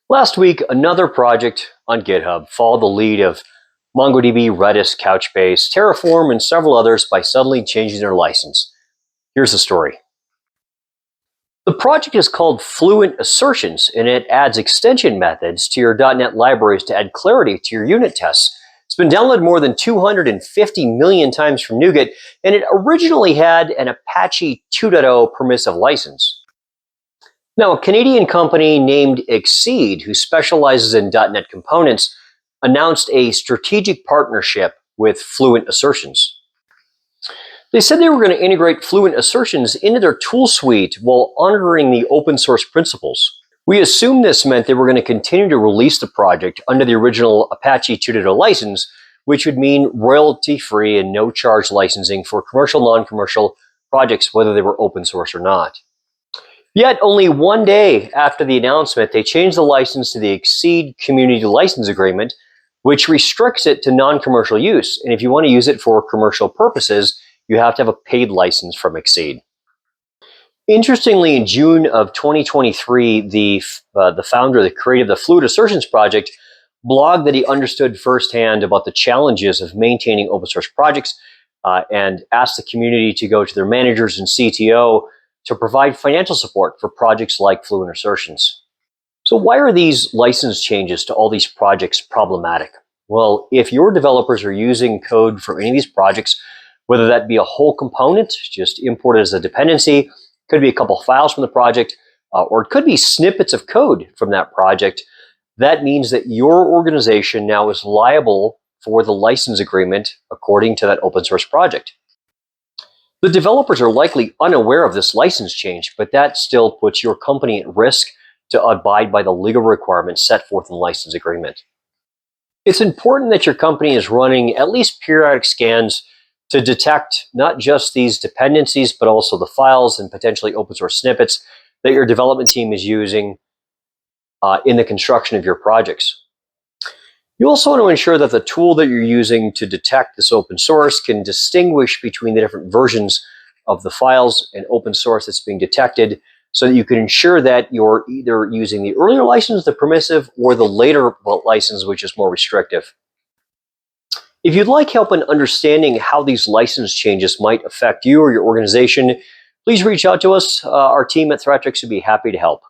Last week, another project on GitHub followed the lead of MongoDB, Redis, Couchbase, Terraform, and several others by suddenly changing their license. Here's the story. The project is called Fluent Assertions, and it adds extension methods to your .NET libraries to add clarity to your unit tests. It's been downloaded more than 250 million times from NuGet, and it originally had an Apache 2.0 permissive license. Now, a Canadian company named Exceed, who specializes in .NET components, announced a strategic partnership with Fluent Assertions. They said they were going to integrate Fluent Assertions into their tool suite while honoring the open source principles. We assumed this meant they were going to continue to release the project under the original Apache 2.0 license, which would mean royalty-free and no-charge licensing for commercial, non-commercial projects, whether they were open source or not. Yet, only one day after the announcement, they changed the license to the Exceed Community License Agreement, which restricts it to non-commercial use. And if you want to use it for commercial purposes, you have to have a paid license from Exceed. Interestingly, in June of 2023, the founder, the creator of the Fluent Assertions project, blogged that he understood firsthand about the challenges of maintaining open source projects and asked the community to go to their managers and CTO to provide financial support for projects like Fluent Assertions. So why are these license changes to all these projects problematic? Well, if your developers are using code for any of these projects, whether that be a whole component, just imported as a dependency, could be a couple files from the project, or it could be snippets of code from that project, that means that your organization now is liable for the license agreement according to that open source project. The developers are likely unaware of this license change, but that still puts your company at risk to abide by the legal requirements set forth in the license agreement. It's important that your company is running at least periodic scans to detect not just these dependencies, but also the files and potentially open source snippets that your development team is using in the construction of your projects. You also want to ensure that the tool that you're using to detect this open source can distinguish between the different versions of the files and open source that's being detected, so that you can ensure that you're either using the earlier license, the permissive, or the later license, which is more restrictive. If you'd like help in understanding how these license changes might affect you or your organization, please reach out to us. Our team at Threatrix would be happy to help.